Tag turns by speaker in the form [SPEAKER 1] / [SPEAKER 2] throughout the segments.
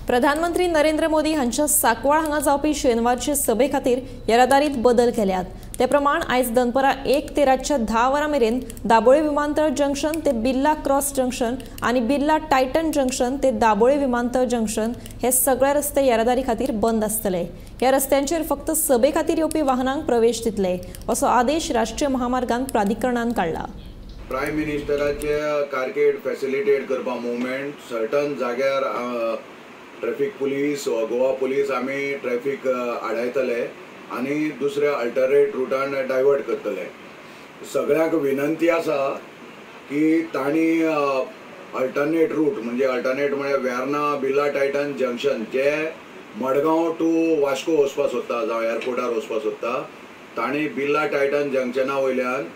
[SPEAKER 1] प्रधानमंत्री नरेंद्र मोदी हांच्या साकवाळ हांगा जावपी शेनवारचे सभे खातीर येरादारीत बदल केल्यात। ते प्रमाण आयज दनपारां 1 ते रातच्या 10 वरां मेरेन दाबोळे विमानतळ जंक्शन ते बिर्ला क्रॉस जंक्शन आनी बिर्ला टायटन जंक्शन ते दाबोळे विमानतळ जंक्शन हे सगळे रस्ते येरादारी खातीर बंद आसतले। ह्या रस्त्यांचेर फक्त सभे खातीर येवपी वाहनांक प्रवेश दितले, असो आदेश राष्ट्रीय महामार्ग प्राधिकरणान काढला।
[SPEAKER 2] प्रायम मिनिस्टराचे कारकेड फॅसिलिटेट करपा मुवमेंट सर्टन जाग्यार ट्रॅफिक पुलीस वा गोवा पुलीस आमी ट्रॅफिक आडायतले आनी दुसऱ्या अल्टरनेट रुटान डायवर्ट करतले। सगळ्यांक विनंती आसा की तांणी अल्टरनेट रूट म्हणजे Verna Birla Titan junction J Madgaon to Vasco वचपा सोदता जावं एअरपोर्टार वचपा सोदता तांणी बिर्ला टायटन जंक्शना वयल्यान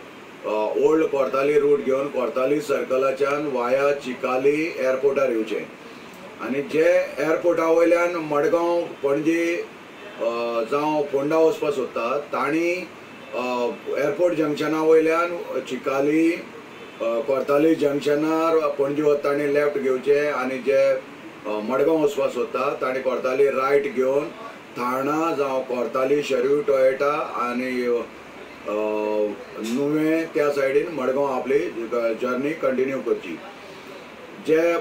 [SPEAKER 2] ओल्ड कोर्ताली रूट घेवन कोर्ताली सर्कलाच्यान वाया चिकाली एअरपोर्टार येवचें आनी जे एअरपोर्टा वयल्यान मडगांव पणजी जावं फोंडा वचपा सोदता तांणी एअरपोर्ट जंक्शना वयल्यान चिकाली कोर्ताली जंक्शनार पणजी वता तांणी लेफ्ट घेवचे आनी जे मडगांव वचपा सोदता तांणी कोर्ताली रायट घेवन थाणा जावं कोर्ताली शेरिव टॉयटा आनी नुवें त्या सायडीन मडगांव आपली जर्नी कंटिन्यू करची। जे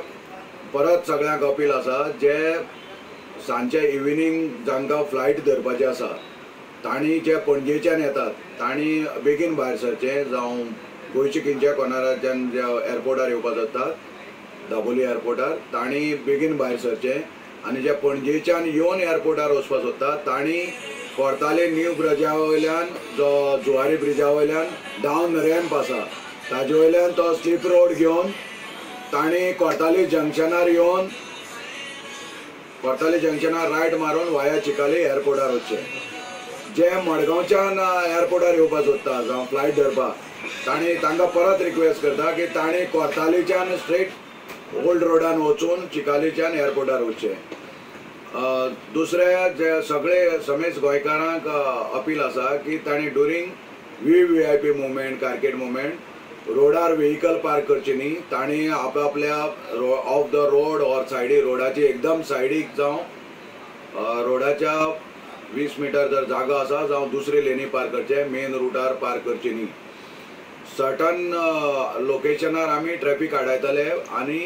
[SPEAKER 2] परत सगळ्यांक अपील आसा जे सांजचे इव्हिनिंग जांकां फ्लायट धरपाची आसा तांणी जे पणजेच्यान येतात तांणी बेगीन भायर सरचें, जावं गोंयच्या खंयच्या कोनाराच्यान जे एअरपोर्टार येवपाक सोदतात दाबोली एअरपोर्टार तांणी बेगीन भायर सरचें आनी जे पणजेच्यान येवन एअरपोर्टार वचपाक सोदतात तांणी कोर्ताली न्यू ब्रिजा वयल्यान जो जुवारी ब्रिजा वयल्यान डावन रॅम्प आसा ताजे वयल्यान तो स्लीप रोड घेवन तांणी कोर्ताली जंक्शनार येवन कोर्ताली जंक्शनार रायट मारून वाया चिकाली एअरपोर्टार वचचें। जे मडगांवच्यान एअरपोर्टार येवपाक सोदता जावं फ्लायट धरपाक तांकां परत रिक्वेस्ट करता की तांणी कोर्तालीच्यान स्ट्रेट ओल्ड रोडान वचून चिकालीच्यान एअरपोर्टार वचचें। दुसरे जे सगळे समेज गोंयकारांक अपील आसा की तांणी during VVIP movement carcade movement रोडार व्हेकल पार्क करची न्ही, तांणी आपल्या ऑफ द रोड ऑर सायडी रोडाची एकदम सायडीक जावं रोडाच्या 20 मीटर जर जागो आसा जावं दुसरी लेनी पार्क करचे, मेन रूटार पार्क करची न्ही। सर्टन लोकेशनार आमी ट्रॅफिक आडायतले आनी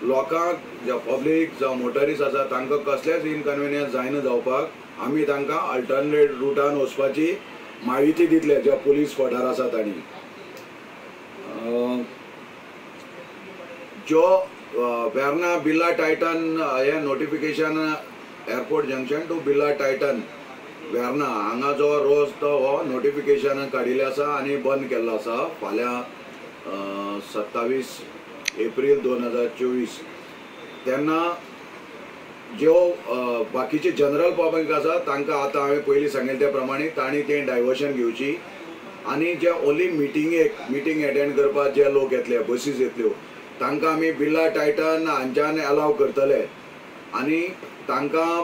[SPEAKER 2] लोकांक जे पब्लीक जावं मोटरिस्ट आसा तांकां कसलेच इनकन्विनियन्स जायना जावपाक आमी तांकां अल्टरनेट रुटान वचपाची म्हायती दितले जे पुलीस फॉडार आसा तांणी। जो वेर्ना बिर्ला टायटन हे notification airport junction to Birla Titan Verna हांगा जो रोज तो हो नोटिफिकेशन काडिल्लें आसा आनी बंद केल्लो आसा फाल्यां 27 एप्रील 2024 तेन्ना ज्यो बाकीचे जनरल पब्लीक आसा तांकां आतां हांवें पयलीं सांगिल्ले त्या प्रमाणे तांणी तें डायवर्शन घेवची आनी जे ओन्ली मिटींग अटेंड करपाक जे लोक येतले बसीस येतल्यो तांकां आमी बिर्ला टायटन हांच्यान अलाव करतले आनी तांकां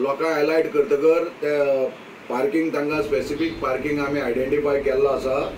[SPEAKER 2] लोकांक अलायट करतकर ते पार्किंग तांकां स्पेसिफीक पार्किंग आमी आयडेंटिफाय केल्लो आसा।